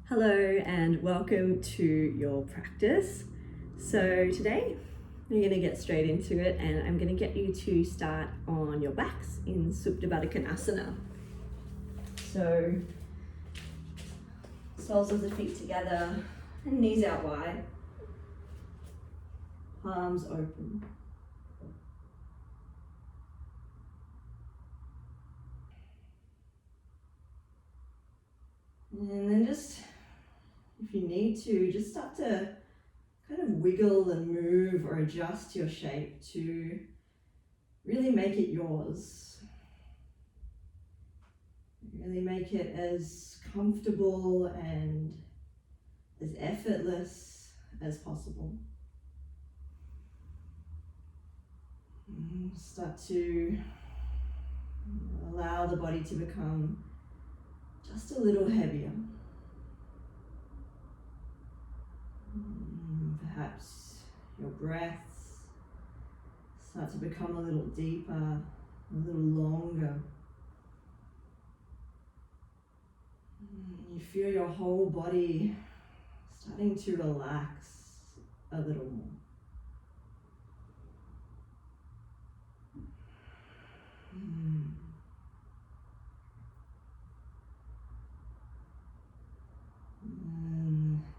Hello and welcome to your practice. So today we're going to get straight into it and I'm going to get you to start on your backs in Supta Baddha Konasana. So soles of the feet together and knees out wide, palms open. And then just, if you need to, just start to kind of wiggle and move or adjust your shape to really make it yours. Really make it as comfortable and as effortless as possible. Start to allow the body to become just a little heavier. Perhaps your breaths start to become a little deeper, a little longer. You feel your whole body starting to relax a little more.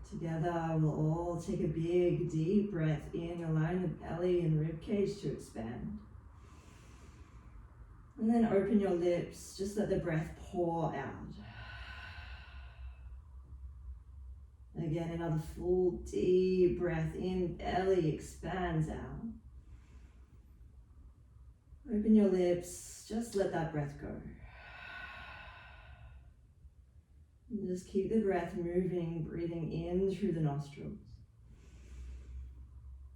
Together we'll all take a big deep breath in, allowing the belly and rib cage to expand. And then open your lips, just let the breath pour out. Again, another full deep breath in, belly expands out. Open your lips, just let that breath go. And just keep the breath moving, breathing in through the nostrils.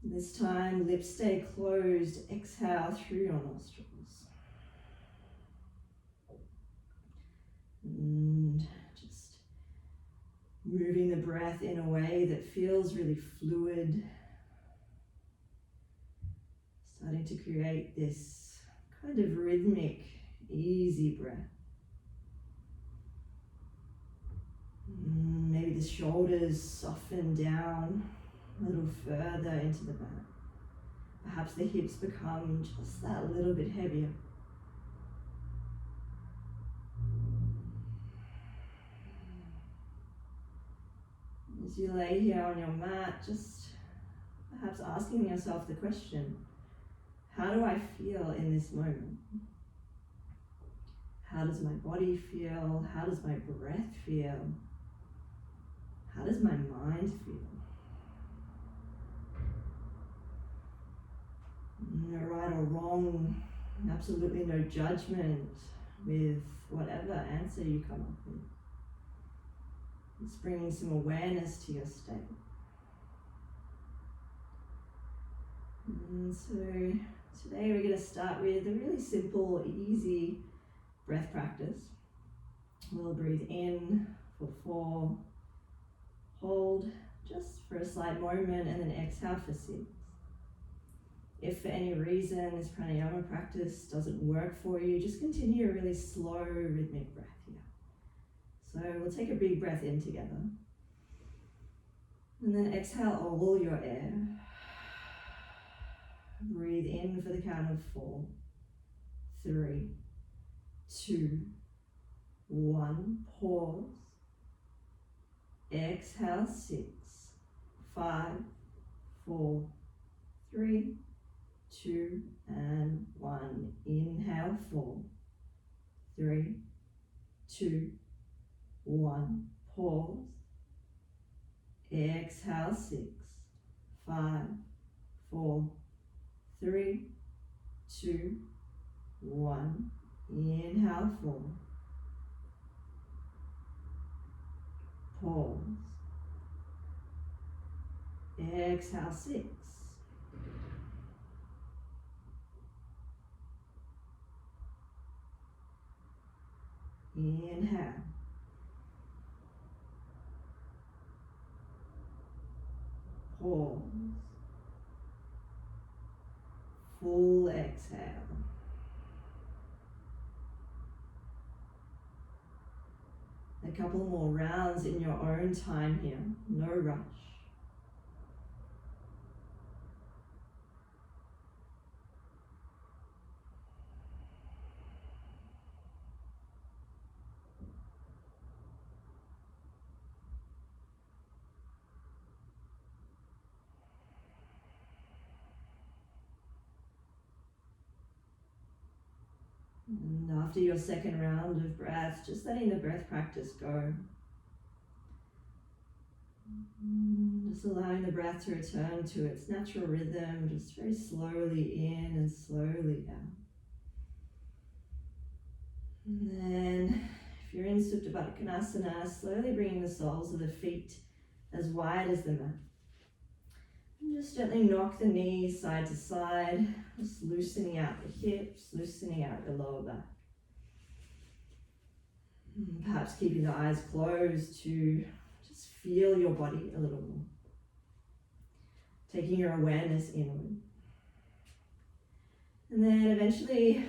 This time, lips stay closed, exhale through your nostrils. And just moving the breath in a way that feels really fluid. Starting to create this kind of rhythmic, easy breath. Maybe the shoulders soften down a little further into the back. Perhaps the hips become just that little bit heavier. As you lay here on your mat, just perhaps asking yourself the question, how do I feel in this moment? How does my body feel? How does my breath feel? How does my mind feel? No right or wrong, absolutely no judgment with whatever answer you come up with. It's bringing some awareness to your state. And so today we're going to start with a really simple, easy breath practice. We'll breathe in for 4, hold just for a slight moment, and then exhale for 6. If for any reason this pranayama practice doesn't work for you, just continue a really slow rhythmic breath here. So we'll take a big breath in together. And then exhale all your air. Breathe in for the count of 4, 3, 2, 1. Pause. Exhale 6, 5, 4, 3, 2, and 1. Inhale 4, 3, 2, 1. Pause. Exhale 6, 5, 4, 3, 2, 1. Inhale 4. Pause. Exhale 6. Inhale. Pause. Full exhale. a couple more rounds in your own time here, no rush. And after your second round of breath, just letting the breath practice go. Just allowing the breath to return to its natural rhythm, just very slowly in and slowly out. And then, if you're in Supta Padangusthasana, slowly bringing the soles of the feet as wide as the mat. And just gently knock the knees side to side, just loosening out the hips, loosening out the lower back. And perhaps keeping the eyes closed to just feel your body a little more. Taking your awareness inward. And then eventually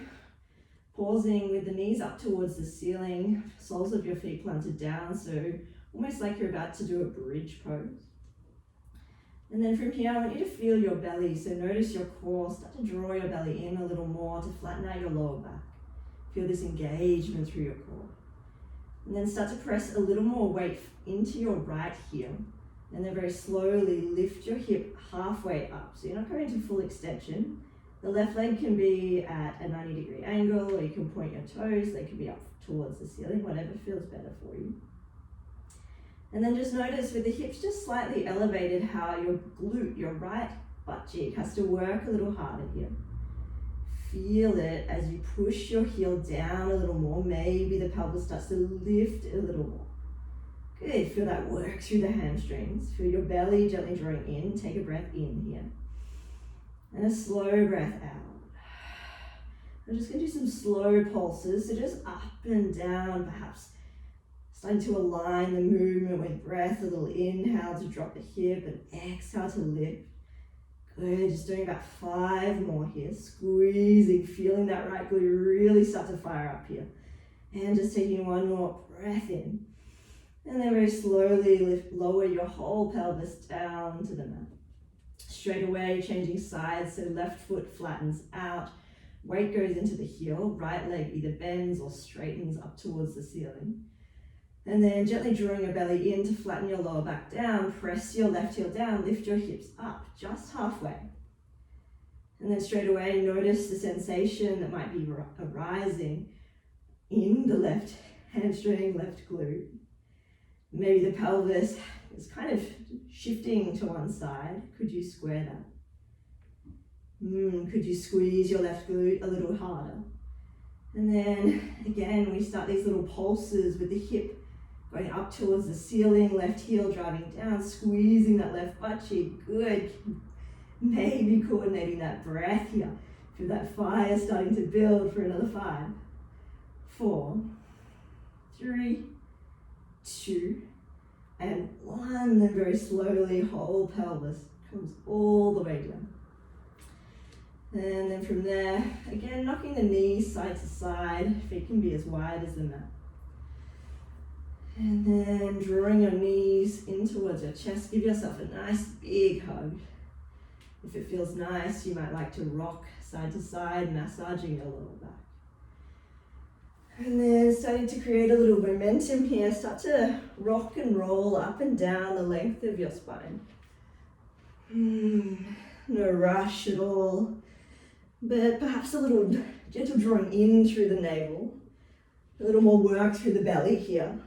pausing with the knees up towards the ceiling, soles of your feet planted down, so almost like you're about to do a bridge pose. And then from here, I want you to feel your belly, so notice your core, start to draw your belly in a little more to flatten out your lower back. Feel this engagement through your core. And then start to press a little more weight into your right heel. And then very slowly lift your hip halfway up. So you're not going to full extension. The left leg can be at a 90-degree angle, or you can point your toes. They can be up towards the ceiling, whatever feels better for you. And then just notice with the hips just slightly elevated how your glute, your right butt cheek, has to work a little harder here. Feel it as you push your heel down a little more. Maybe the pelvis starts to lift a little more. Good, feel that work through the hamstrings. Feel your belly gently drawing in. Take a breath in here. And a slow breath out. I'm just going to do some slow pulses. So just up and down, perhaps starting to align the movement with breath. A little inhale to drop the hip and exhale to lift. Good, just doing about 5 more here. Squeezing, feeling that right glute really start to fire up here. And just taking one more breath in. And then very slowly lower your whole pelvis down to the mat. Straight away, changing sides, so left foot flattens out. Weight goes into the heel. Right leg either bends or straightens up towards the ceiling. And then gently drawing your belly in to flatten your lower back down, press your left heel down, lift your hips up, just halfway. And then straight away, notice the sensation that might be arising in the left hamstring, left glute. Maybe the pelvis is kind of shifting to one side. Could you square that? Could you squeeze your left glute a little harder? And then again, we start these little pulses with the hip going up towards the ceiling, left heel driving down, squeezing that left butt cheek. Good. Maybe coordinating that breath here. Feel that fire starting to build for another 5, 4, 3, 2, and 1. Then very slowly, whole pelvis comes all the way down. And then from there, again, knocking the knees side to side. Feet can be as wide as the mat. And then drawing your knees in towards your chest. Give yourself a nice big hug. If it feels nice, you might like to rock side to side, massaging your lower back. And then starting to create a little momentum here. Start to rock and roll up and down the length of your spine. No rush at all, but perhaps a little gentle drawing in through the navel. A little more work through the belly here.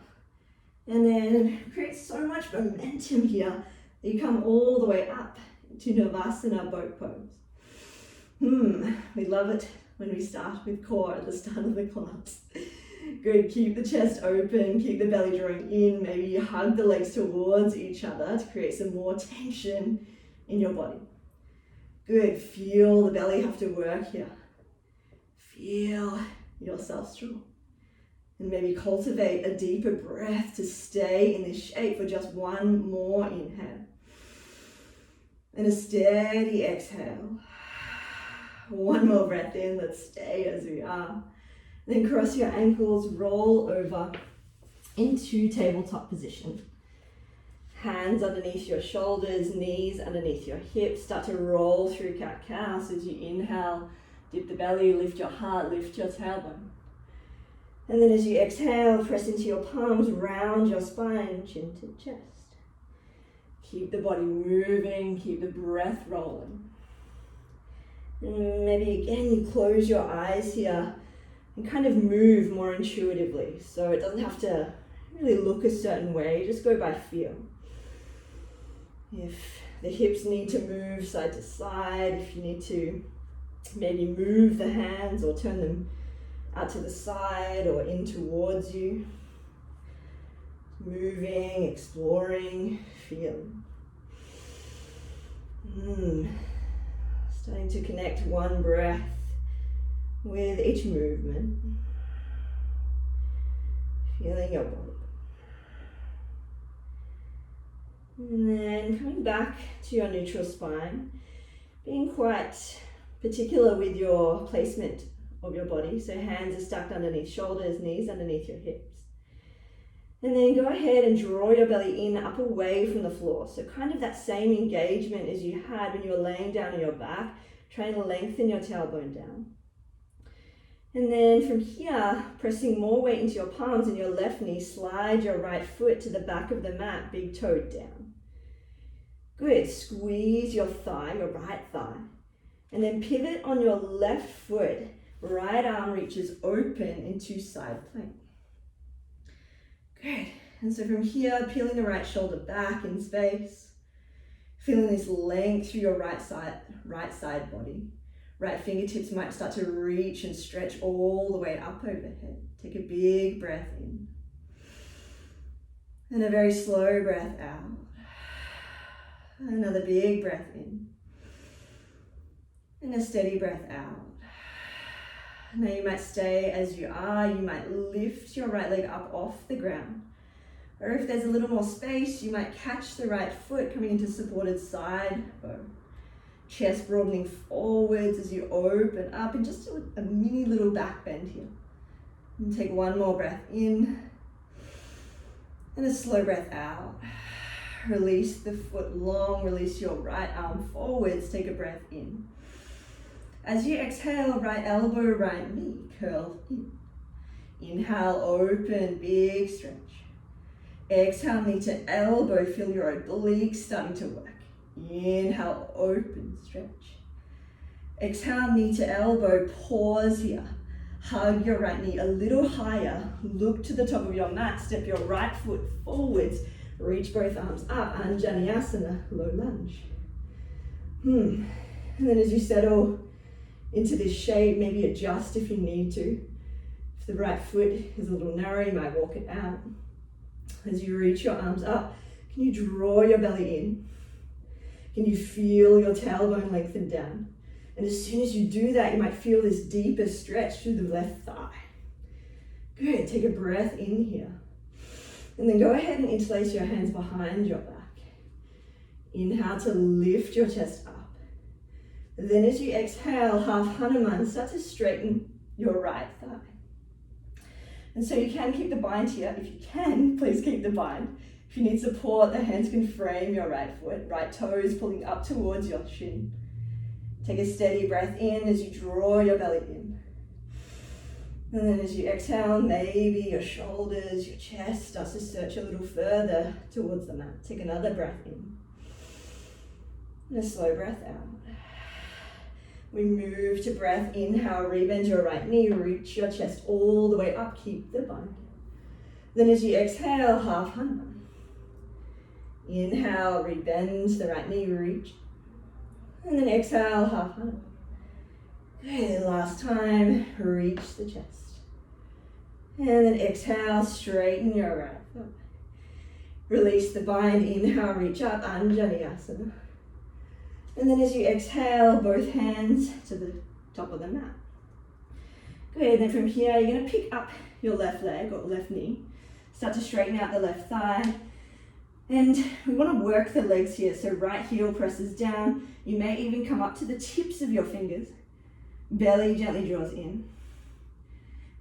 And then create so much momentum here that you come all the way up to Navasana boat pose. We love it when we start with core at the start of the class. Good, keep the chest open, keep the belly drawing in. Maybe you hug the legs towards each other to create some more tension in your body. Good, feel the belly have to work here. Feel yourself strong. And maybe cultivate a deeper breath to stay in this shape for just 1 more inhale. And a steady exhale. 1 more breath in, let's stay as we are. Then cross your ankles, roll over. into tabletop position. Hands underneath your shoulders, knees underneath your hips. Start to roll through cat-cow. So as you inhale, dip the belly, lift your heart, lift your tailbone. And then as you exhale, press into your palms, round your spine, chin to chest. Keep the body moving, keep the breath rolling. And maybe again you close your eyes here and kind of move more intuitively. So it doesn't have to really look a certain way, just go by feel. If the hips need to move side to side, if you need to maybe move the hands or turn them out to the side or in towards you. Moving, exploring, feeling. Starting to connect one breath with each movement. Feeling your body. And then coming back to your neutral spine, being quite particular with your placement of your body. So hands are stacked underneath shoulders, knees underneath your hips. And then go ahead and draw your belly in, up away from the floor. So kind of that same engagement as you had when you were laying down on your back, trying to lengthen your tailbone down. And then from here, pressing more weight into your palms and your left knee, slide your right foot to the back of the mat, big toe down. Good, squeeze your thigh, your right thigh. And then pivot on your left foot, right arm reaches open into side plank. Good, and so from here, peeling the right shoulder back in space, feeling this length through your right side body. Right fingertips might start to reach and stretch all the way up overhead. Take a big breath in. And a very slow breath out. Another big breath in. And a steady breath out. Now you might stay as you are. You might lift your right leg up off the ground. Or if there's a little more space, you might catch the right foot coming into supported side bow. Chest broadening forwards as you open up, and just do a mini little back bend here. And take one more breath in. And a slow breath out. Release the foot long, release your right arm forwards, take a breath in. As you exhale, right elbow, right knee, curl in. Inhale, open, big stretch. Exhale, knee to elbow, feel your obliques starting to work. Inhale, open, stretch. Exhale, knee to elbow, pause here. Hug your right knee a little higher. Look to the top of your mat, step your right foot forwards. Reach both arms up, Vinyasa, low lunge. And then as you settle into this shape, maybe adjust if you need to. If the right foot is a little narrow, you might walk it out. As you reach your arms up, can you draw your belly in? Can you feel your tailbone lengthen down? And as soon as you do that, you might feel this deeper stretch through the left thigh. Good, take a breath in here. And then go ahead and interlace your hands behind your back. Inhale to lift your chest up. And then as you exhale, half Hanuman, start to straighten your right thigh. And so you can keep the bind here. If you can, please keep the bind. If you need support, the hands can frame your right foot, right toes pulling up towards your shin. Take a steady breath in as you draw your belly in. And then as you exhale, maybe your shoulders, your chest starts to stretch a little further towards the mat. Take another breath in. And a slow breath out. We move to breath. Inhale, rebend your right knee, reach your chest all the way up, keep the bind. Then as you exhale, half Hanuman. Inhale, rebend the right knee, reach. And then exhale, half Hanuman. Good, last time, reach the chest. And then exhale, straighten your right foot. Release the bind, inhale, reach up, Anjaneyasana. And then as you exhale, both hands to the top of the mat. Good, then from here, you're gonna pick up your left leg or left knee. Start to straighten out the left thigh. And we wanna work the legs here, so right heel presses down. You may even come up to the tips of your fingers. Belly gently draws in.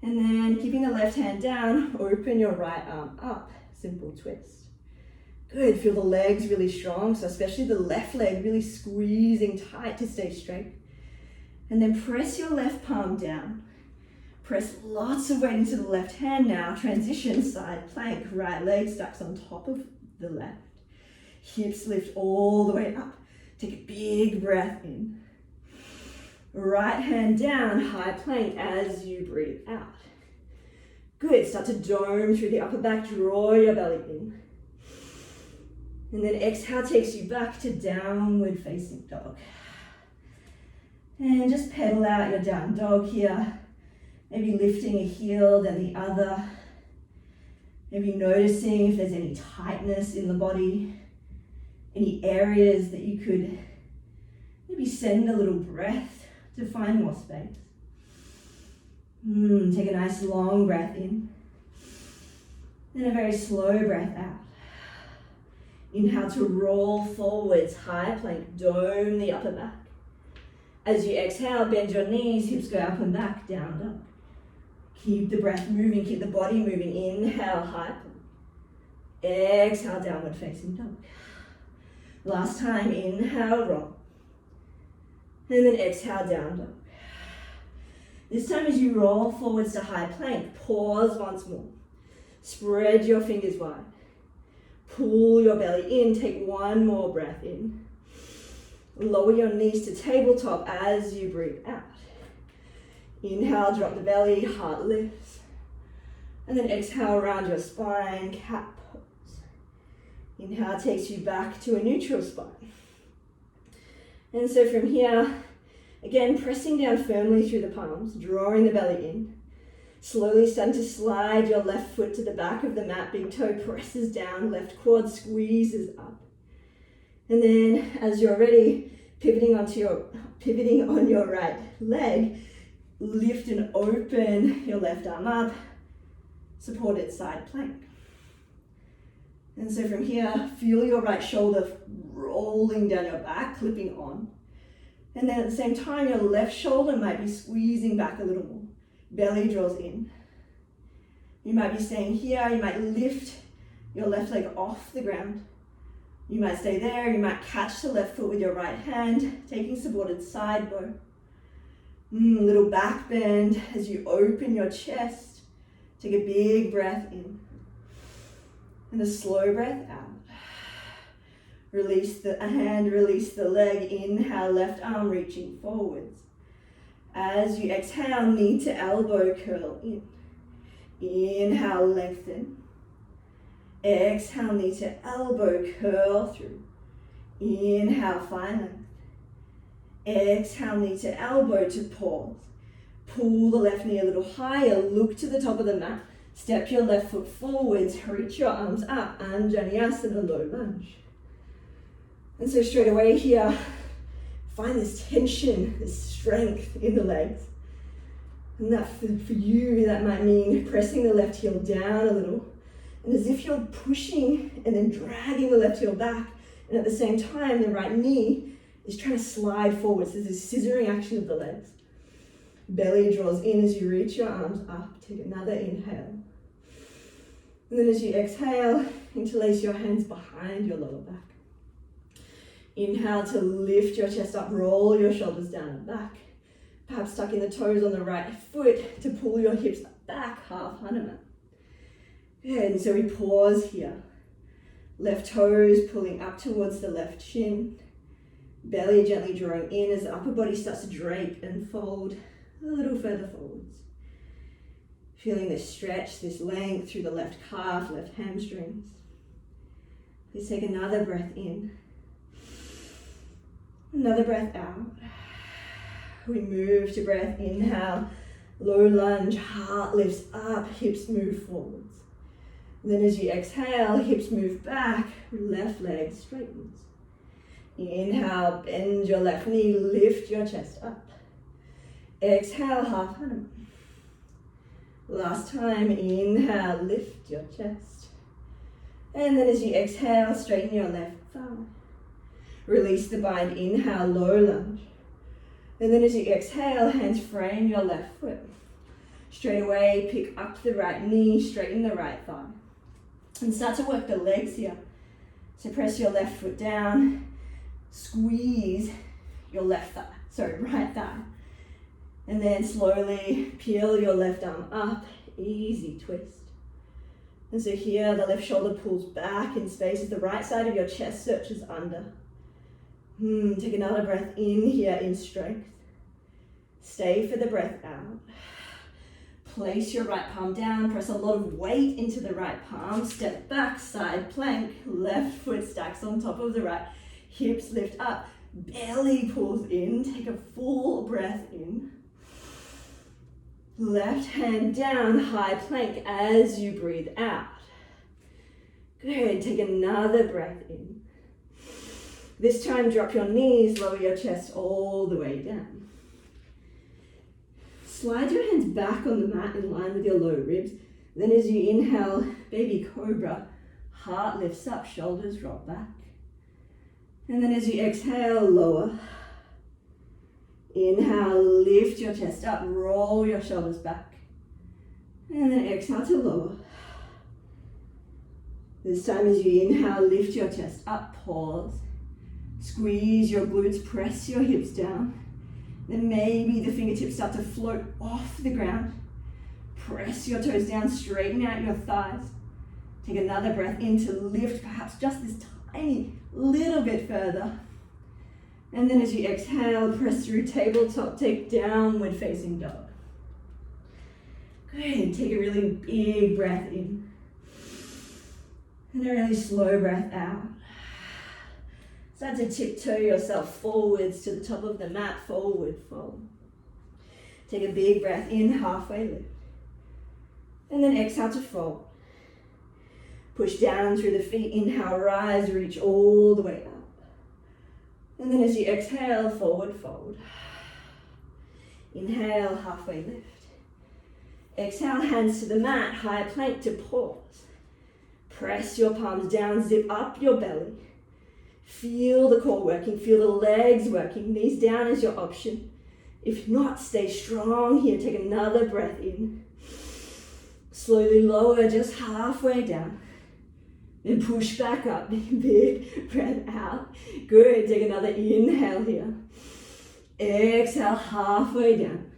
And then keeping the left hand down, open your right arm up, simple twist. Good, feel the legs really strong, so especially the left leg really squeezing tight to stay straight. And then press your left palm down. Press lots of weight into the left hand now. Transition side plank, right leg stacks on top of the left. Hips lift all the way up. Take a big breath in. Right hand down, high plank as you breathe out. Good, start to dome through the upper back, draw your belly in. And then exhale takes you back to downward facing dog. And just pedal out your down dog here. Maybe lifting a heel, then the other. Maybe noticing if there's any tightness in the body, any areas that you could maybe send a little breath to find more space. Take a nice long breath in. Then a very slow breath out. Inhale to roll forwards, high plank, dome the upper back. As you exhale, bend your knees, hips go up and back, down dog. Keep the breath moving, keep the body moving. Inhale, high plank. Exhale, downward facing dog. Last time, inhale, roll. And then exhale, down dog. This time as you roll forwards to high plank, pause once more. Spread your fingers wide. Pull your belly in, take one more breath in. Lower your knees to tabletop as you breathe out. Inhale, drop the belly, heart lifts. And then exhale, round your spine, cat pose. Inhale takes you back to a neutral spine. And so from here, again, pressing down firmly through the palms, drawing the belly in. Slowly starting to slide your left foot to the back of the mat, big toe presses down, left quad squeezes up. And then as you're ready, pivoting on your right leg, lift and open your left arm up, supported side plank. And so from here, feel your right shoulder rolling down your back, clipping on. And then at the same time, your left shoulder might be squeezing back a little more. Belly draws in. You might be staying here, you might lift your left leg off the ground. You might stay there, you might catch the left foot with your right hand, taking supported side bow. Little back bend as you open your chest. Take a big breath in. And a slow breath out. Release the hand, release the leg. Inhale, left arm reaching forwards. As you exhale, knee to elbow curl in. Inhale, lengthen. Exhale, knee to elbow curl through. Inhale, find length. Exhale, knee to elbow to pause. Pull the left knee a little higher, look to the top of the mat. Step your left foot forwards, reach your arms up, Vinyasa, low lunge. And so straight away here, find this tension, this strength in the legs. And that for you, that might mean pressing the left heel down a little. And as if you're pushing and then dragging the left heel back. And at the same time, the right knee is trying to slide forward. So there's a scissoring action of the legs. Belly draws in as you reach your arms up. Take another inhale. And then as you exhale, interlace your hands behind your lower back. Inhale to lift your chest up, roll your shoulders down and back. Perhaps tucking the toes on the right foot to pull your hips back, half Hanuman. Good, and so we pause here. Left toes pulling up towards the left shin. Belly gently drawing in as the upper body starts to drape and fold a little further forwards. Feeling this stretch, this length through the left calf, left hamstrings. Please take another breath in. Another breath out. We move to breath, inhale, low lunge, heart lifts up, hips move forwards. And then as you exhale, hips move back, left leg straightens. Inhale, bend your left knee, lift your chest up. Exhale, half Hanuman. Last time, inhale, lift your chest. And then as you exhale, straighten your left thigh. Release the bind, inhale, low lunge. And then as you exhale, hands frame your left foot. Straight away, pick up the right knee, straighten the right thigh. And start to work the legs here. So press your left foot down, squeeze your right thigh. And then slowly peel your left arm up, easy twist. And so here the left shoulder pulls back in space as the right side of your chest searches under. Take another breath in here in strength. Stay for the breath out. Place your right palm down, press a lot of weight into the right palm, step back, side plank, left foot stacks on top of the right, hips lift up, belly pulls in, take a full breath in. Left hand down, high plank as you breathe out. Good, take another breath in. This time drop your knees, lower your chest all the way down. Slide your hands back on the mat in line with your low ribs. Then as you inhale, baby cobra, heart lifts up, shoulders drop back. And then as you exhale, lower. Inhale, lift your chest up, roll your shoulders back. And then exhale to lower. This time as you inhale, lift your chest up, pause. Squeeze your glutes, press your hips down. Then maybe the fingertips start to float off the ground. Press your toes down, straighten out your thighs. Take another breath in to lift perhaps just this tiny little bit further. And then as you exhale, press through tabletop, take downward facing dog. Good, take a really big breath in. And a really slow breath out. Start to tiptoe yourself forwards to the top of the mat, forward fold. Take a big breath in, halfway lift. And then exhale to fold. Push down through the feet, inhale, rise, reach all the way up. And then as you exhale, forward fold. Inhale, halfway lift. Exhale, hands to the mat, high plank to pause. Press your palms down, zip up your belly. Feel the core working, feel the legs working, knees down is your option. If not, stay strong here, take another breath in. Slowly lower, just halfway down. Then push back up, big breath out. Good, take another inhale here. Exhale, halfway down.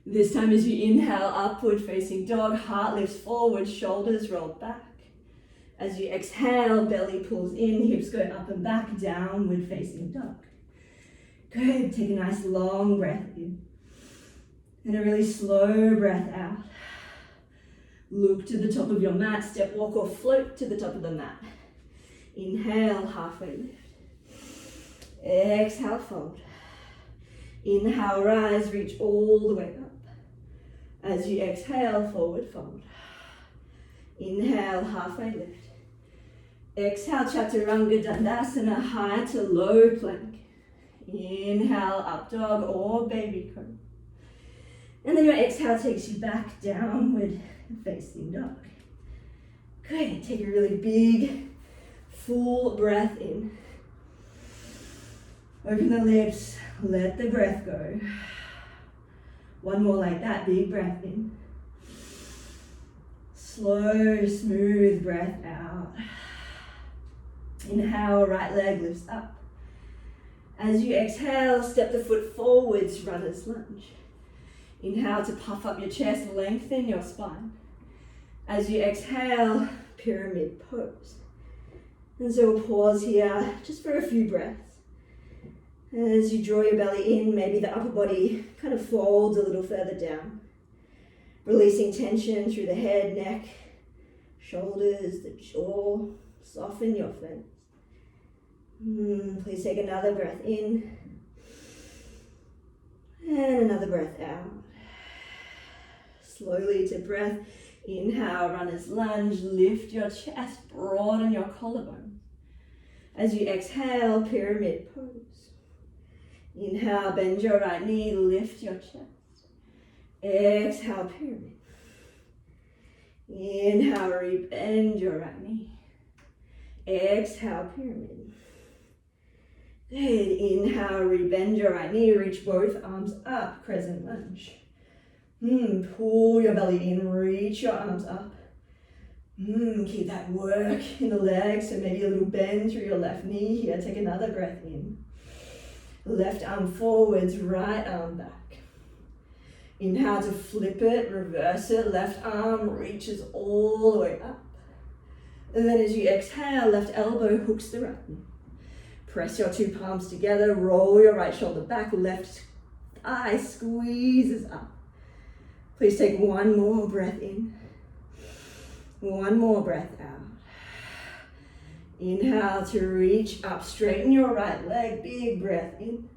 This time as you inhale, upward facing dog, heart lifts forward, shoulders roll back. As you exhale, belly pulls in, hips go up and back, downward facing dog. Good, take a nice long breath in. And a really slow breath out. Look to the top of your mat, step, walk or float to the top of the mat. Inhale, halfway lift. Exhale, fold. Inhale, rise, reach all the way up. As you exhale, forward fold. Inhale, halfway lift. Exhale, Chaturanga Dandasana, high to low plank. Inhale, up dog or baby cobra. And then your exhale takes you back downward facing dog. Good, take a really big, full breath in. Open the lips, let the breath go. One more like that, big breath in. Slow, smooth breath out. Inhale, right leg lifts up. As you exhale, step the foot forwards, runner's lunge. Inhale to puff up your chest, lengthen your spine. As you exhale, pyramid pose. And so we'll pause here just for a few breaths. As you draw your belly in, maybe the upper body kind of folds a little further down. Releasing tension through the head, neck, shoulders, the jaw. Soften your face. Please take another breath in. And another breath out. Slowly to breath. Inhale, runner's lunge. Lift your chest, broaden your collarbones. As you exhale, pyramid pose. Inhale, bend your right knee, lift your chest. Exhale, pyramid. Inhale, rebend your right knee. Exhale, pyramid. Good. Inhale, rebend your right knee, reach both arms up, crescent lunge. Pull your belly in, reach your arms up. Keep that work in the legs, so maybe a little bend through your left knee here. Take another breath in. Left arm forwards, right arm back. Inhale to flip it, reverse it. Left arm reaches all the way up. And then as you exhale, left elbow hooks the right knee. Press your two palms together, roll your right shoulder back, left thigh squeezes up. Please take one more breath in. One more breath out. Inhale to reach up, straighten your right leg, big breath in.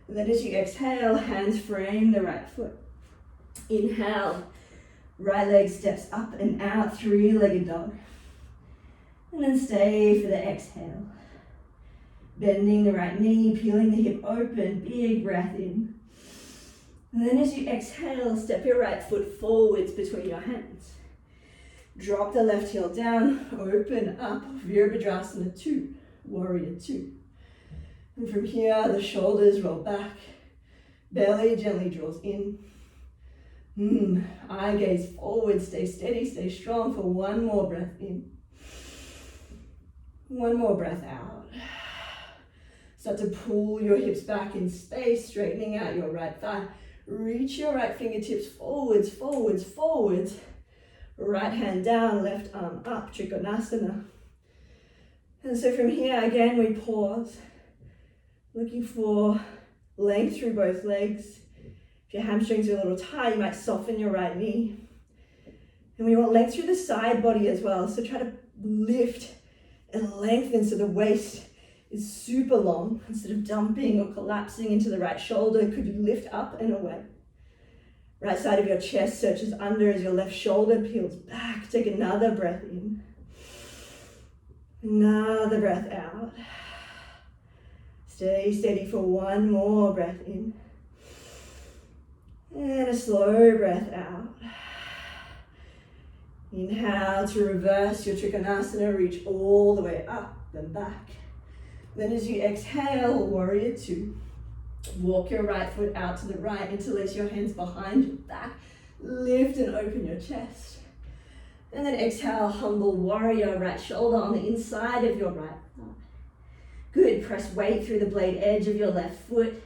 And then as you exhale, hands frame the right foot. Inhale, right leg steps up and out, three-legged dog. And then stay for the exhale. Bending the right knee, peeling the hip open, big breath in. And then as you exhale, step your right foot forwards between your hands. Drop the left heel down, open up, Virabhadrasana 2, Warrior 2. And from here, the shoulders roll back, belly gently draws in. Eye gaze forward, stay steady, stay strong for one more breath in. One more breath out. Start to pull your hips back in space, straightening out your right thigh. Reach your right fingertips forwards, forwards, forwards. Right hand down, left arm up, Trikonasana. And so from here, again, we pause. Looking for length through both legs. If your hamstrings are a little tight, you might soften your right knee. And we want length through the side body as well. So try to lift and lengthen so the waist is super long. Instead of dumping or collapsing into the right shoulder, could you lift up and away? Right side of your chest searches under as your left shoulder peels back. Take another breath in. Another breath out. Stay steady for one more breath in. And a slow breath out. Inhale to reverse your Trikonasana, reach all the way up and back. Then as you exhale, Warrior 2. Walk your right foot out to the right, interlace your hands behind your back. Lift and open your chest. And then exhale, humble warrior, right shoulder on the inside of your right thigh. Good, press weight through the blade edge of your left foot.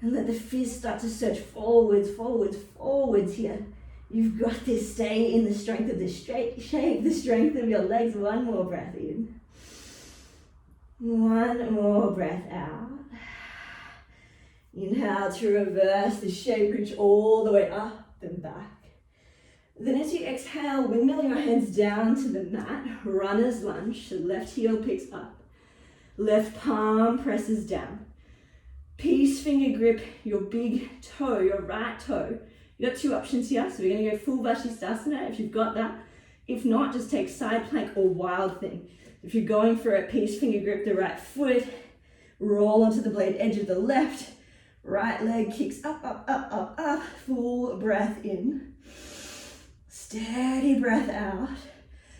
And let the fist start to search forwards, forwards, forwards here. You've got this, stay in the strength of this straight shape, the strength of your legs. One more breath in. One more breath out. Inhale to reverse the shape, reach all the way up and back. Then as you exhale, windmill your hands down to the mat, runner's lunge, so left heel picks up. Left palm presses down. Peace finger grip your big toe, your right toe. You've got two options here, so we're going to go full Vasisthasana if you've got that. If not, just take side plank or wild thing. If you're going for a peace finger grip the right foot, roll onto the blade edge of the left, right leg kicks up, up, up, up, up, full breath in. Steady breath out.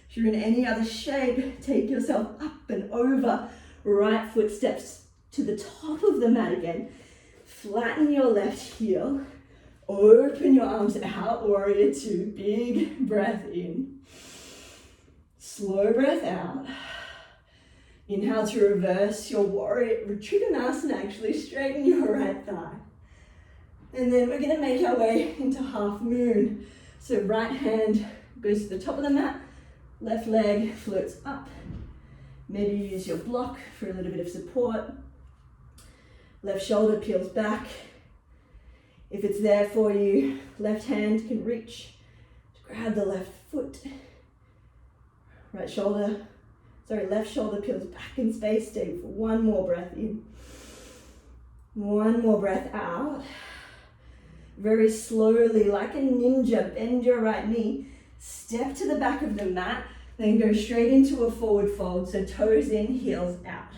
If you're in any other shape, take yourself up and over. Right foot steps to the top of the mat again. Flatten your left heel. Open your arms out, Warrior 2. Big breath in. Slow breath out. Inhale to reverse your warrior, Trikonasana actually, straighten your right thigh. And then we're gonna make our way into half moon. So right hand goes to the top of the mat, left leg floats up. Maybe use your block for a little bit of support. Left shoulder peels back. If it's there for you, left hand can reach to grab the left foot. Left shoulder peels back in space. Stay for one more breath in. One more breath out. Very slowly, like a ninja, bend your right knee. Step to the back of the mat, then go straight into a forward fold. So toes in, heels out.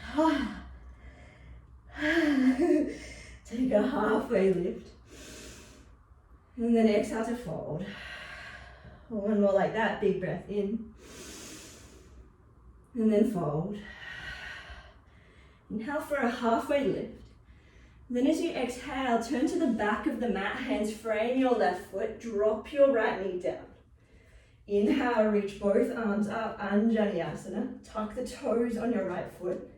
Take a halfway lift. And then exhale to fold. One more like that, big breath in. And then fold. Inhale for a halfway lift. Then as you exhale, turn to the back of the mat, hands frame your left foot, drop your right knee down. Inhale, reach both arms up, Vinyasa. Tuck the toes on your right foot.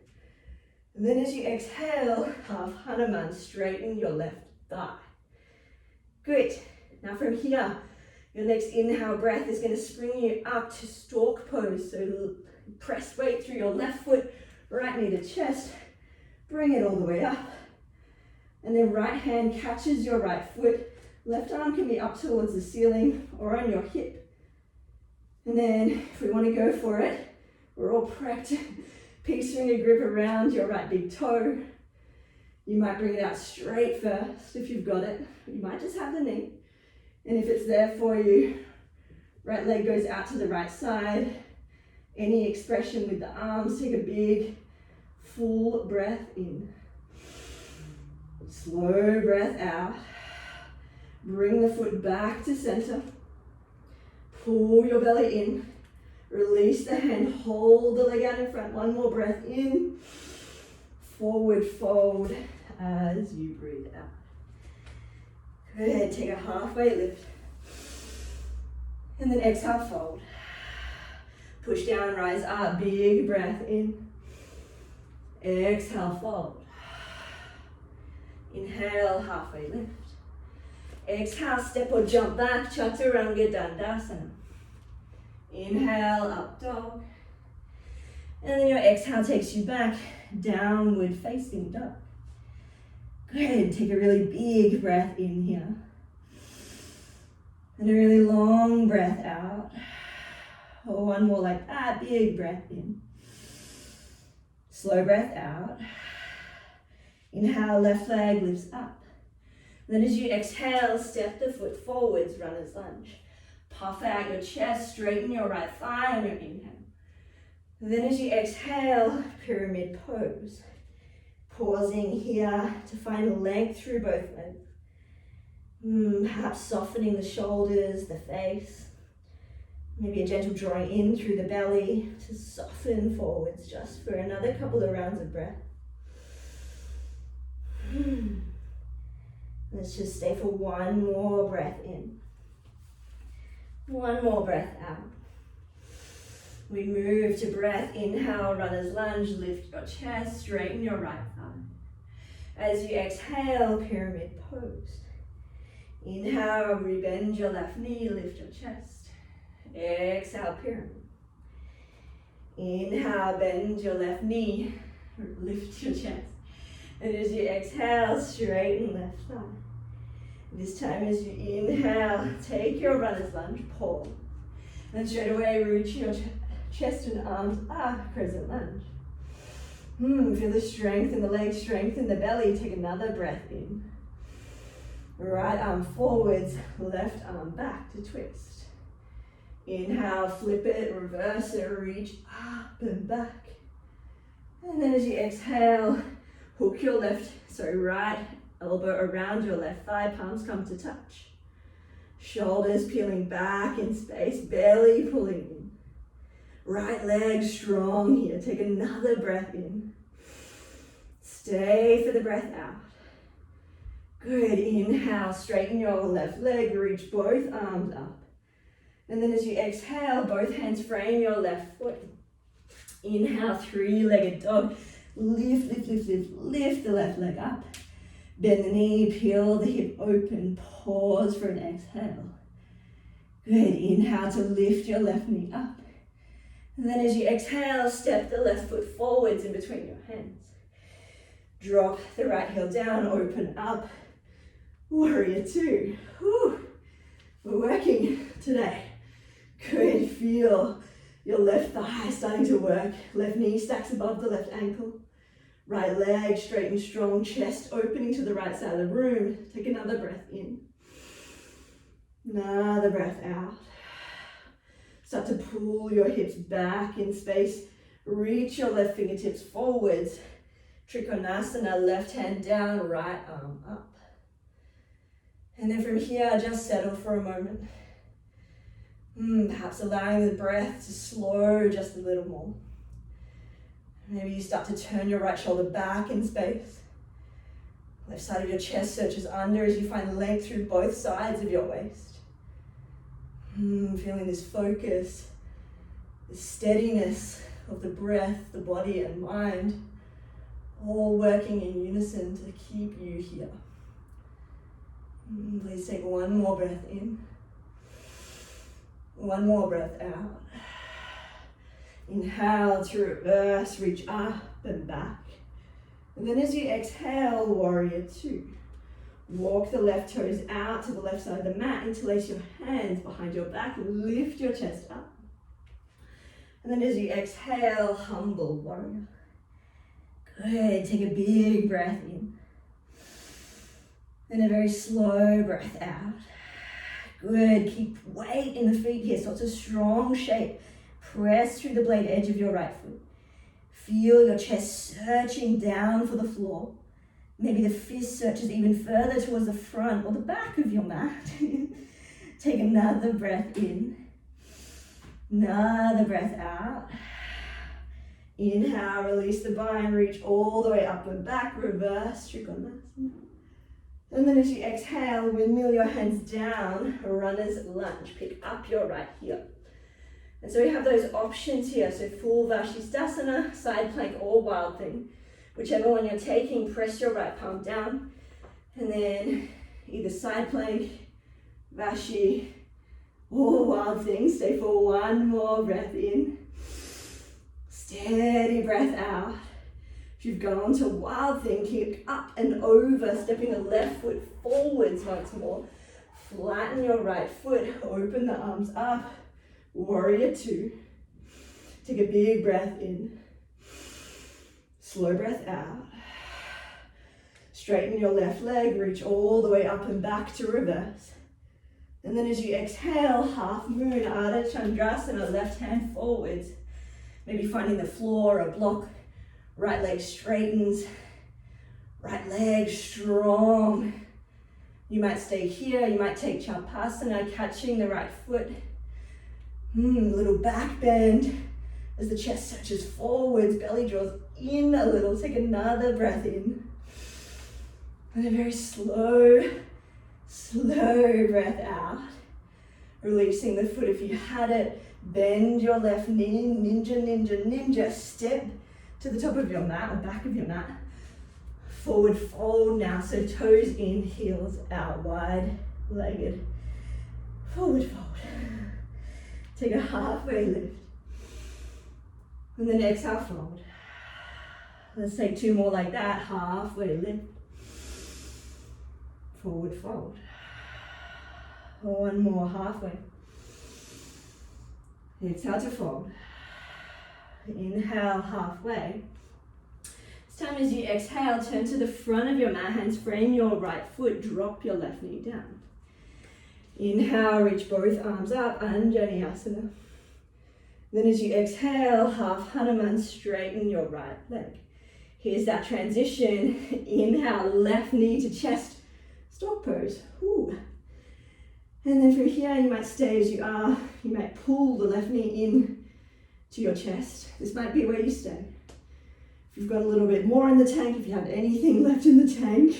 And then as you exhale, half Hanuman, straighten your left thigh. Good. Now from here, your next inhale breath is going to spring you up to stork pose. So press weight through your left foot, right knee to chest, bring it all the way up. And then right hand catches your right foot, left arm can be up towards the ceiling or on your hip. And then if we want to go for it, we're all prepped. Peace finger grip around your right big toe. You might bring it out straight first if you've got it. You might just have the knee. And if it's there for you, right leg goes out to the right side. Any expression with the arms, take a big, full breath in. Slow breath out. Bring the foot back to center. Pull your belly in. Release the hand. Hold the leg out in front. One more breath in. Forward fold as you breathe out. Good. Take a halfway lift. And then exhale, fold. Push down, rise up. Big breath in. Exhale, fold. Inhale, halfway lift. Exhale, step or jump back, Chaturanga Dandasana. Inhale, up dog. And then your exhale takes you back, downward facing dog. Good, take a really big breath in here. And a really long breath out. Or one more like that, big breath in. Slow breath out. Inhale, left leg lifts up. Then as you exhale, step the foot forwards, runner's lunge. Puff out your chest, straighten your right thigh on your inhale. And then as you exhale, pyramid pose. Pausing here to find length through both legs. Perhaps softening the shoulders, the face. Maybe a gentle drawing in through the belly to soften forwards just for another couple of rounds of breath. Let's just stay for one more breath in. One more breath out. We move to breath. Inhale, runner's lunge. Lift your chest, straighten your right thigh. As you exhale, pyramid pose. Inhale, rebend your left knee, lift your chest. Exhale, pyramid. Inhale, bend your left knee, lift your chest. And as you exhale, straighten left thigh. This time as you inhale, take your runner's lunge, pause. And straight away reach your chest and arms up, crescent lunge. Feel the strength in the legs, strength in the belly. Take another breath in. Right arm forwards, left arm back to twist. Inhale, flip it, reverse it, reach up and back. And then as you exhale, hook your right elbow around your left thigh, palms come to touch. Shoulders peeling back in space, belly pulling in. Right leg strong here. Take another breath in. Stay for the breath out. Good. Inhale, straighten your left leg, reach both arms up. And then as you exhale, both hands frame your left foot. Inhale, three-legged dog. Lift, lift, lift, lift, lift the left leg up. Bend the knee, peel the hip open, pause for an exhale. Good, inhale to lift your left knee up. And then as you exhale, step the left foot forwards in between your hands. Drop the right heel down, open up. Warrior two. Whew. We're working today. Good, feel your left thigh starting to work. Left knee stacks above the left ankle. Right leg straight and strong, chest opening to the right side of the room. Take another breath in. Another breath out. Start to pull your hips back in space. Reach your left fingertips forwards. Trikonasana, left hand down, right arm up. And then from here, just settle for a moment. Perhaps allowing the breath to slow just a little more. Maybe you start to turn your right shoulder back in space. Left side of your chest searches under as you find length through both sides of your waist. Feeling this focus, this steadiness of the breath, the body and mind, all working in unison to keep you here. Please take one more breath in. One more breath out. Inhale to reverse, reach up and back. And then as you exhale, warrior two. Walk the left toes out to the left side of the mat, interlace your hands behind your back, lift your chest up. And then as you exhale, humble warrior. Good, take a big breath in. Then a very slow breath out. Good, keep weight in the feet here, so it's a strong shape. Press through the blade edge of your right foot. Feel your chest searching down for the floor. Maybe the fist searches even further towards the front or the back of your mat. Take another breath in. Another breath out. Inhale, release the bind, reach all the way up and back, reverse Trikonasana. And then as you exhale, windmill your hands down, runner's lunge. Pick up your right heel. And so we have those options here. So full Vasisthasana, side plank or wild thing. Whichever one you're taking, press your right palm down. And then either side plank, Vashi, or wild thing. Stay for one more breath in. Steady breath out. If you've gone to wild thing, kick up and over, stepping the left foot forwards once more. Flatten your right foot, open the arms up. Warrior two. Take a big breath in. Slow breath out. Straighten your left leg, reach all the way up and back to reverse. And then as you exhale, half moon, Ardha Chandrasana, left hand forwards. Maybe finding the floor, a block. Right leg straightens. Right leg strong. You might stay here, you might take Chapasana, catching the right foot. Little back bend as the chest stretches forwards, belly draws in a little. Take another breath in. And a very slow breath out. Releasing the foot if you had it. Bend your left knee, ninja, ninja, ninja. Step to the top of your mat or back of your mat. Forward fold now, so toes in, heels out, wide-legged. Forward fold. Take a halfway lift. And then exhale, fold. Let's take two more like that. Halfway lift. Forward fold. One more halfway. Exhale to fold. Inhale, halfway. This time as you exhale, turn to the front of your mat, hands frame your right foot, drop your left knee down. Inhale, reach both arms up, Anjaneyasana. Then as you exhale, half Hanuman, straighten your right leg. Here's that transition. Inhale, left knee to chest, stork pose. Ooh. And then from here, you might stay as you are. You might pull the left knee in to your chest. This might be where you stay. If you've got a little bit more in the tank, if you have anything left in the tank,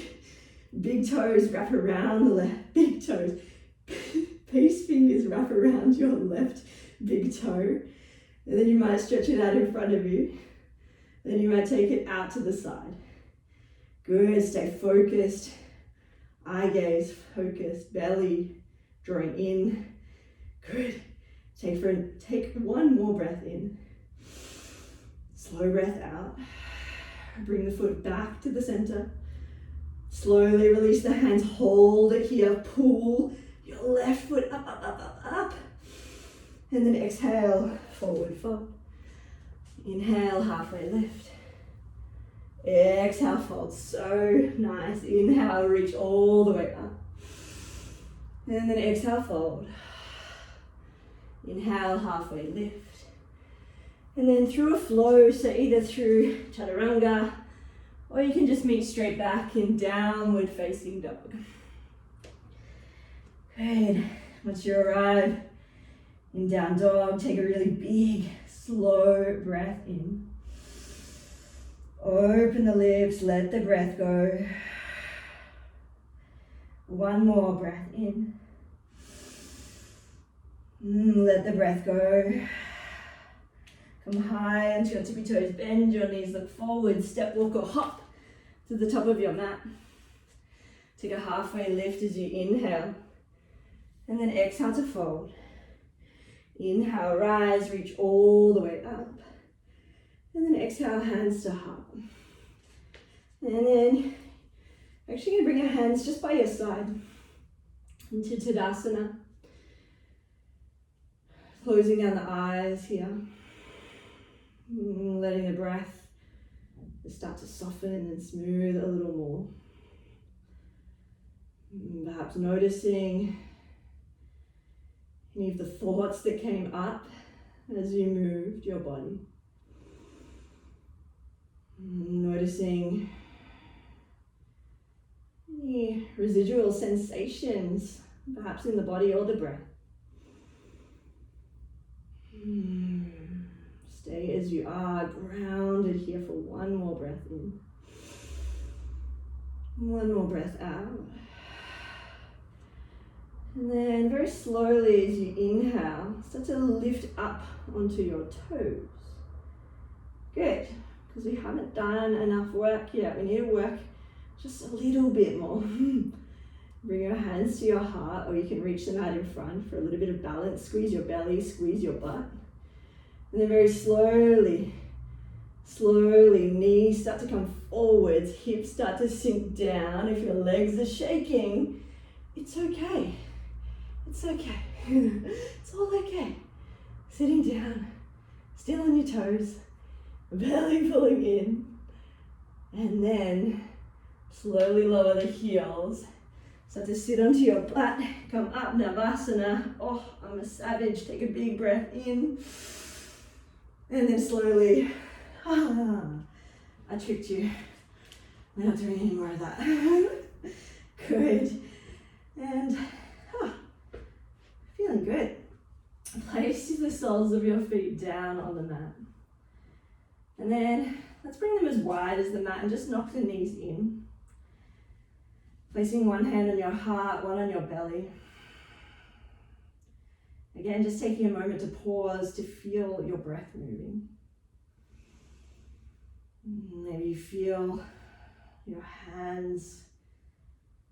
big toes wrap around the left, big toes. Peace fingers wrap around your left big toe. And then you might stretch it out in front of you. Then you might take it out to the side. Good, stay focused. Eye gaze, focused, belly drawing in. Good. Take one more breath in. Slow breath out. Bring the foot back to the center. Slowly release the hands, hold it here, pull your left foot up, up, up, up, up. And then exhale, forward fold. Inhale, halfway lift. Exhale, fold. So nice. Inhale, reach all the way up. And then exhale, fold. Inhale, halfway lift. And then through a flow, so either through chaturanga, or you can just meet straight back in downward facing dog. Good. Once you arrive in down dog, take a really big, slow breath in. Open the lips, let the breath go. One more breath in. Let the breath go. Come high onto your tippy toes. Bend your knees, look forward. Step, walk or hop to the top of your mat. Take a halfway lift as you inhale. And then exhale to fold. Inhale, rise, reach all the way up. And then exhale, hands to heart. And then actually going to bring your hands just by your side into Tadasana. Closing down the eyes here. Letting the breath start to soften and smooth a little more. Perhaps noticing any of the thoughts that came up as you moved your body. Noticing any residual sensations, perhaps in the body or the breath. Stay as you are, grounded here for one more breath in. One more breath out. And then very slowly as you inhale, start to lift up onto your toes. Good, because we haven't done enough work yet. We need to work just a little bit more. Bring your hands to your heart, or you can reach them out in front for a little bit of balance. Squeeze your belly, squeeze your butt. And then very slowly, knees start to come forwards, hips start to sink down. If your legs are shaking, it's okay. It's okay. It's all okay. Sitting down, still on your toes, belly pulling in. And then slowly lower the heels. Start to sit onto your butt, come up, Navasana. Oh, I'm a savage. Take a big breath in. And then slowly, I tricked you. We're not doing any more of that. Good. And feeling good. Place the soles of your feet down on the mat. And then let's bring them as wide as the mat and just knock the knees in. Placing one hand on your heart, one on your belly. Again, just taking a moment to pause to feel your breath moving. Maybe you feel your hands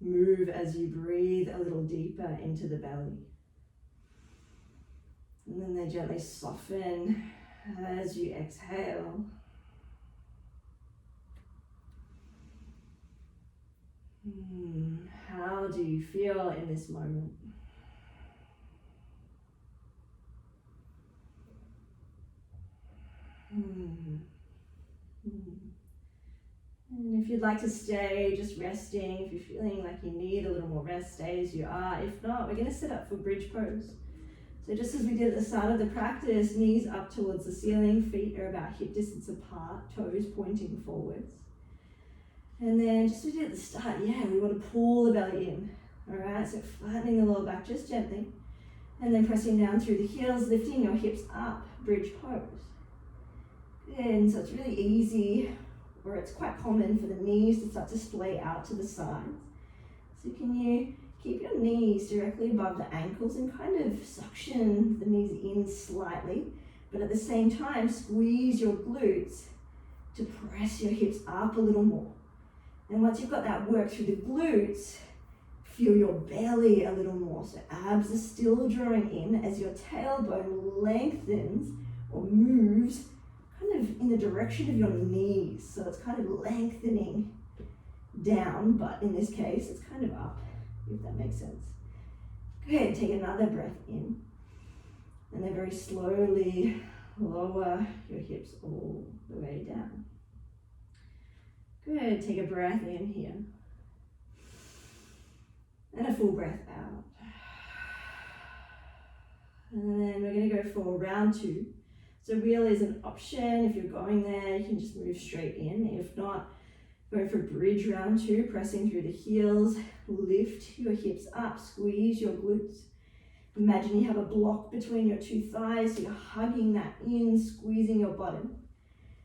move as you breathe a little deeper into the belly. And then they gently soften as you exhale. How do you feel in this moment? And if you'd like to stay just resting, if you're feeling like you need a little more rest, stay as you are. If not, we're going to set up for bridge pose. So just as we did at the start of the practice, knees up towards the ceiling, feet are about hip distance apart, toes pointing forwards. And then just as we did at the start, we want to pull the belly in. Alright, so flattening the lower back just gently. And then pressing down through the heels, lifting your hips up, bridge pose. And so it's really easy, or it's quite common for the knees to start to splay out to the sides. So can you keep your knees directly above the ankles and kind of suction the knees in slightly, but at the same time squeeze your glutes to press your hips up a little more. And once you've got that work through the glutes, feel your belly a little more. So abs are still drawing in as your tailbone lengthens or moves kind of in the direction of your knees. So it's kind of lengthening down, but in this case, it's kind of up, if that makes sense. Go ahead, take another breath in. And then very slowly lower your hips all the way down. Good, take a breath in here. And a full breath out. And then we're going to go for round 2. So wheel is an option. If you're going there, you can just move straight in. If not, go for bridge round 2, pressing through the heels. Lift your hips up, squeeze your glutes. Imagine you have a block between your 2 thighs, so you're hugging that in, squeezing your bottom.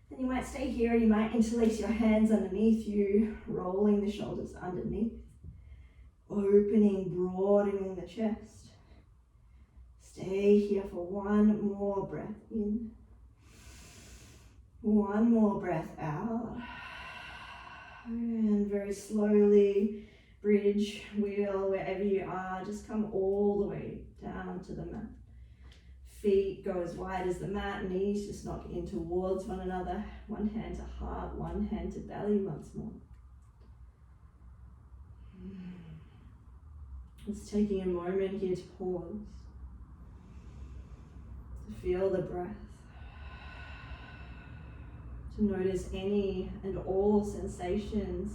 And you might stay here, you might interlace your hands underneath you, rolling the shoulders underneath. opening, broadening the chest. Stay here for one more breath in. One more breath out. And very slowly, bridge, wheel, wherever you are, just come all the way down to the mat. Feet go as wide as the mat, knees just knock in towards one another. One hand to heart, one hand to belly once more. Just taking a moment here to pause, to feel the breath, to notice any and all sensations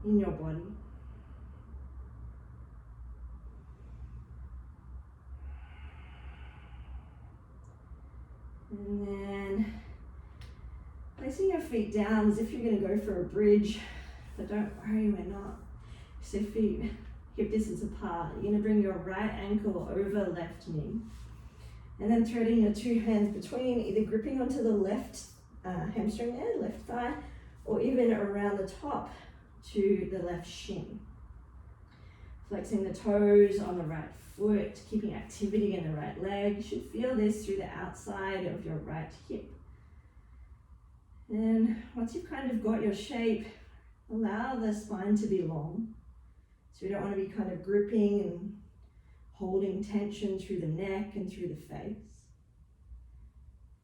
in your body. And then placing your feet down as if you're going to go for a bridge, but don't worry, we're not. So feet hip distance apart. You're going to bring your right ankle over left knee. And then threading your two hands between, either gripping onto the left hamstring there, left thigh, or even around the top to the left shin. Flexing the toes on the right foot, keeping activity in the right leg. You should feel this through the outside of your right hip. And once you've kind of got your shape, allow the spine to be long. So we don't want to be kind of gripping and holding tension through the neck and through the face.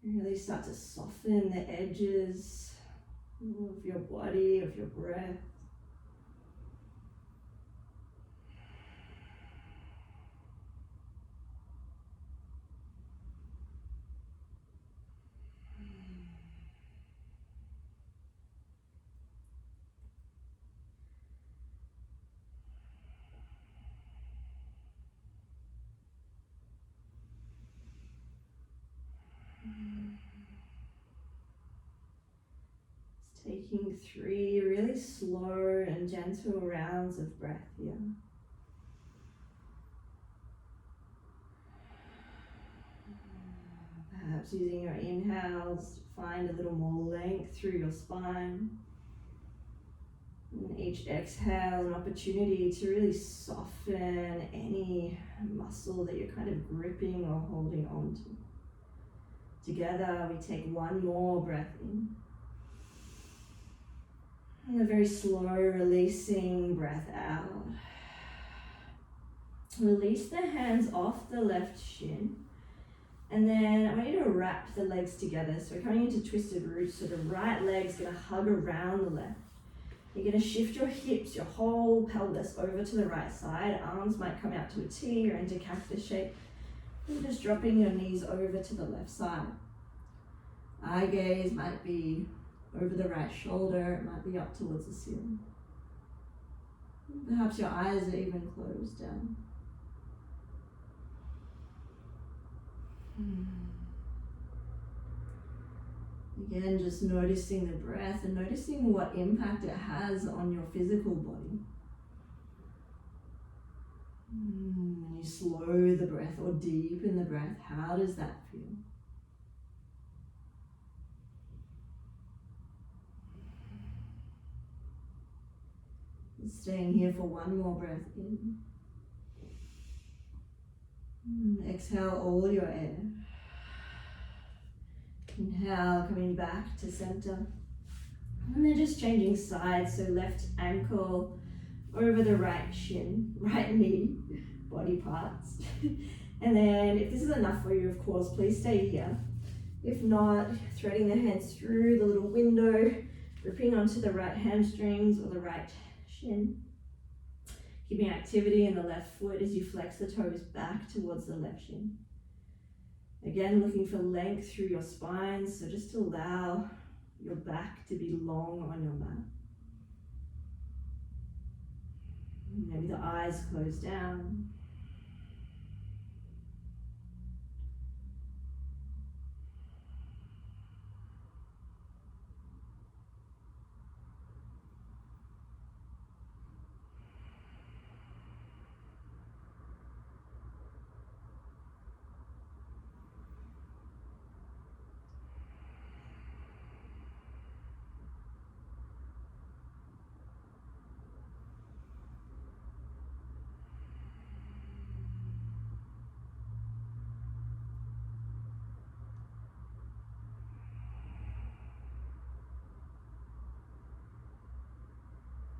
And really start to soften the edges of your body, of your breath. Taking 3 really slow and gentle rounds of breath here. Perhaps using your inhales to find a little more length through your spine. And each exhale, an opportunity to really soften any muscle that you're kind of gripping or holding on to. Together, we take one more breath in. And a very slow releasing breath out. Release the hands off the left shin. And then I want you to wrap the legs together. So we're coming into twisted roots. So the right leg's going to hug around the left. You're going to shift your hips, your whole pelvis over to the right side. Arms might come out to a T or into cactus shape. And just dropping your knees over to the left side. Eye gaze might be over the right shoulder, it might be up towards the ceiling. Perhaps your eyes are even closed down. Again, just noticing the breath and noticing what impact it has on your physical body. When you slow the breath or deepen the breath, how does that feel? Staying here for one more breath in. Exhale all your air. Inhale, coming back to center. And then just changing sides, so left ankle over the right shin, right knee, body parts. And then if this is enough for you, of course, please stay here. If not, threading the hands through the little window, gripping onto the right hamstrings or the right shin. Keeping activity in the left foot as you flex the toes back towards the left shin. Again, looking for length through your spine, so just allow your back to be long on your mat. Maybe the eyes close down.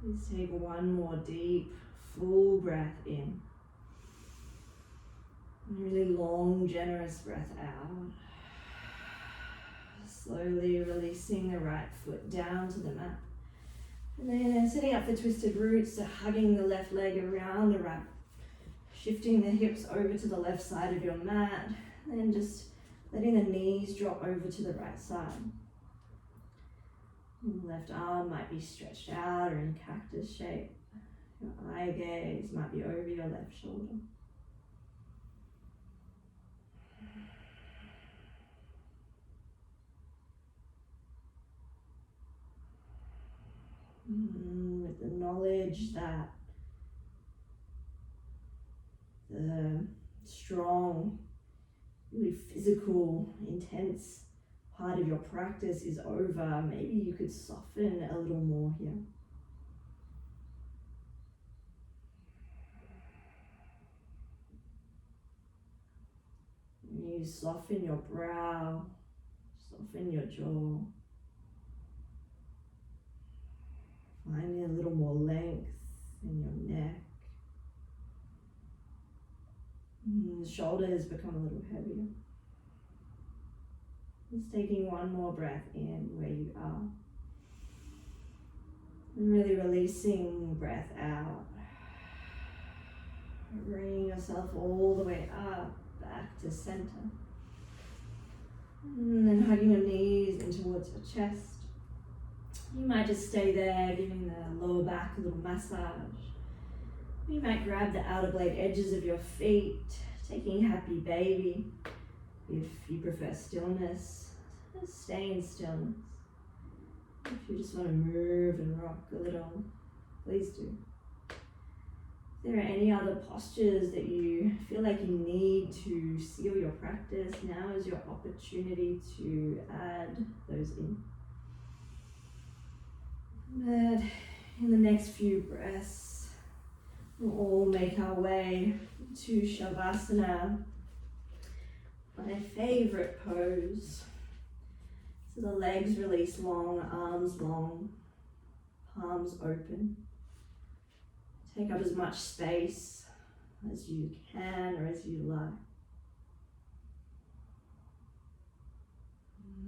Please take one more deep, full breath in. Really long, generous breath out. Slowly releasing the right foot down to the mat. And then setting up the twisted roots, so hugging the left leg around the right. Shifting the hips over to the left side of your mat. And then just letting the knees drop over to the right side. The left arm might be stretched out or in cactus shape. Your eye gaze might be over your left shoulder. With the knowledge that the strong, really physical, intense part of your practice is over, maybe you could soften a little more here. You soften your brow, soften your jaw. Finding a little more length in your neck. The shoulders become a little heavier. Just taking one more breath in where you are. And really releasing breath out. Bringing yourself all the way up, back to center. And then hugging your knees in towards your chest. You might just stay there, giving the lower back a little massage. You might grab the outer blade edges of your feet, taking happy baby. If you prefer stillness, just stay in stillness. If you just want to move and rock a little, please do. If there are any other postures that you feel like you need to seal your practice, now is your opportunity to add those in. But in the next few breaths, we'll all make our way to Shavasana, my favorite pose. So the legs release long, arms long, palms open. Take up as much space as you can or as you like.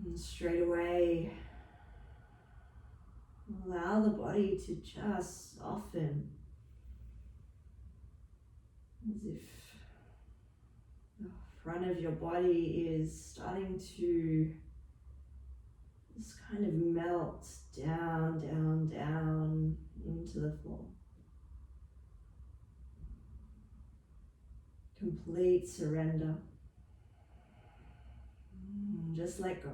And straight away, allow the body to just soften, as if the front of your body is starting to just kind of melt down, down, down into the floor. Complete surrender. Just let go.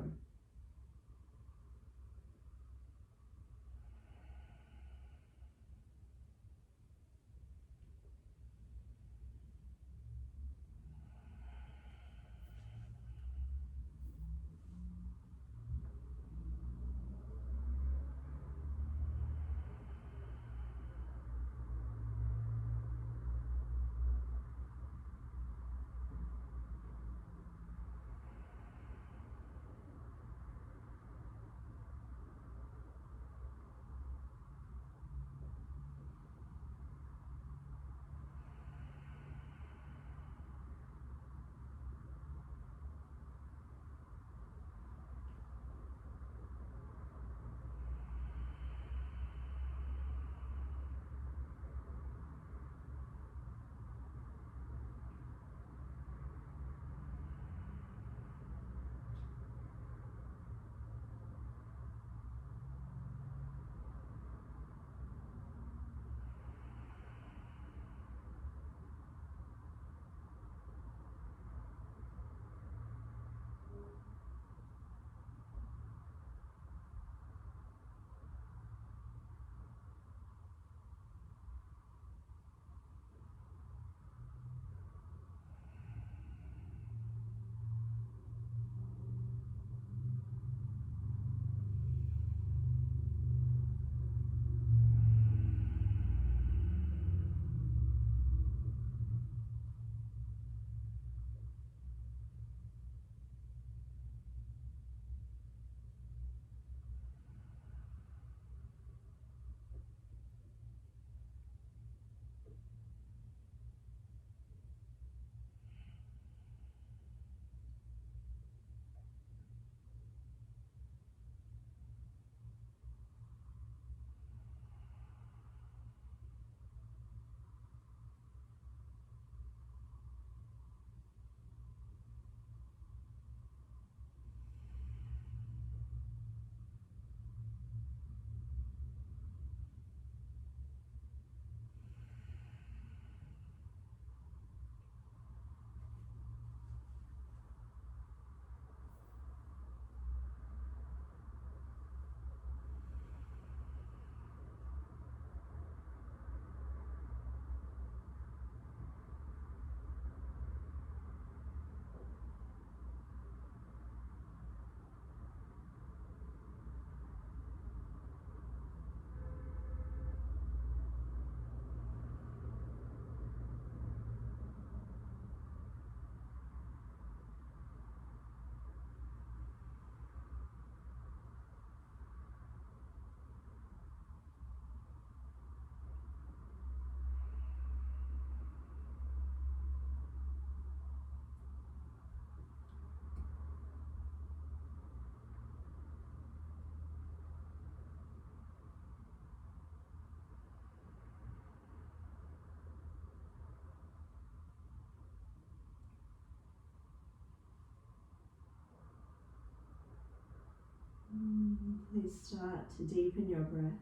Please start to deepen your breath.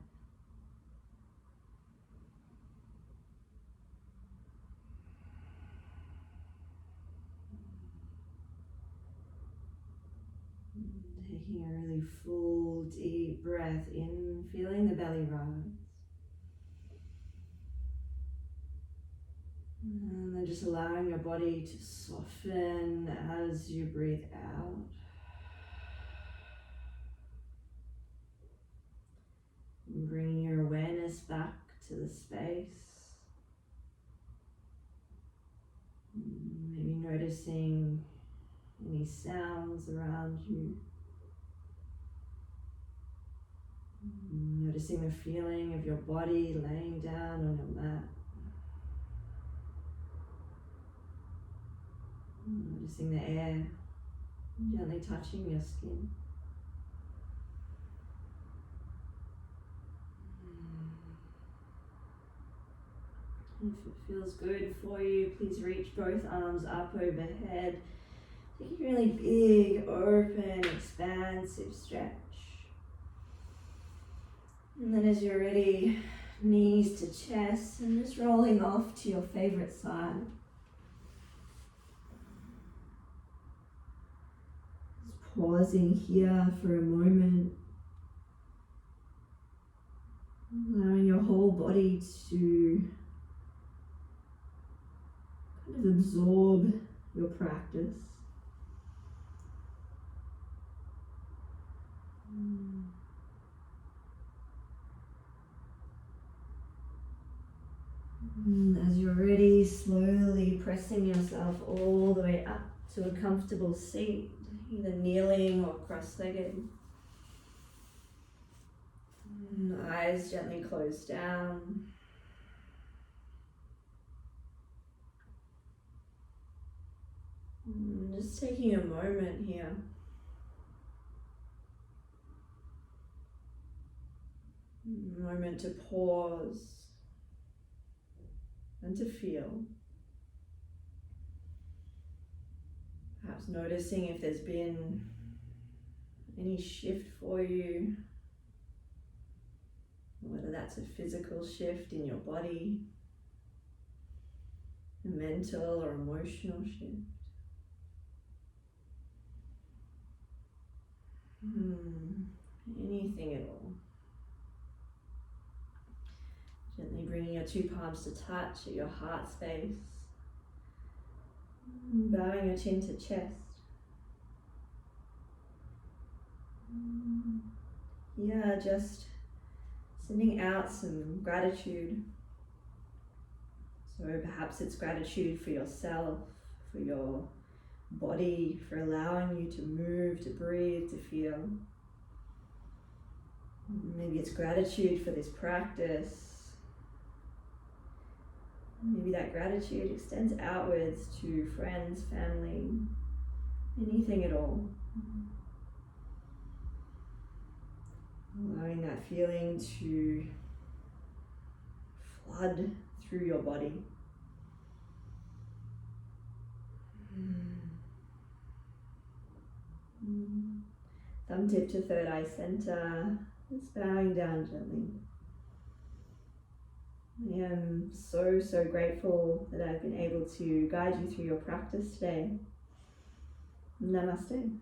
Taking a really full, deep breath in, feeling the belly rise. And then just allowing your body to soften as you breathe out. And bringing your awareness back to the space. Maybe noticing any sounds around you. Noticing the feeling of your body laying down on your mat. Noticing the air gently touching your skin. If it feels good for you, please reach both arms up overhead. Take a really big, open, expansive stretch. And then as you're ready, knees to chest and just rolling off to your favorite side. Just pausing here for a moment. Allowing your whole body to kind of absorb your practice. And as you're ready, slowly pressing yourself all the way up to a comfortable seat, either kneeling or cross-legged. Eyes gently closed down. Just taking a moment here. A moment to pause and to feel. Perhaps noticing if there's been any shift for you, whether that's a physical shift in your body, a mental or emotional shift. Anything at all. Gently bringing your two palms to touch at your heart space. Bowing your chin to chest. Yeah, just sending out some gratitude. So perhaps it's gratitude for yourself, for your body, for allowing you to move, to breathe, to feel. Maybe it's gratitude for this practice. Maybe that gratitude extends outwards to friends, family, anything at all. Allowing that feeling to flood through your body. Thumb tip to third eye center, just bowing down gently. I am so grateful that I've been able to guide you through your practice today. Namaste.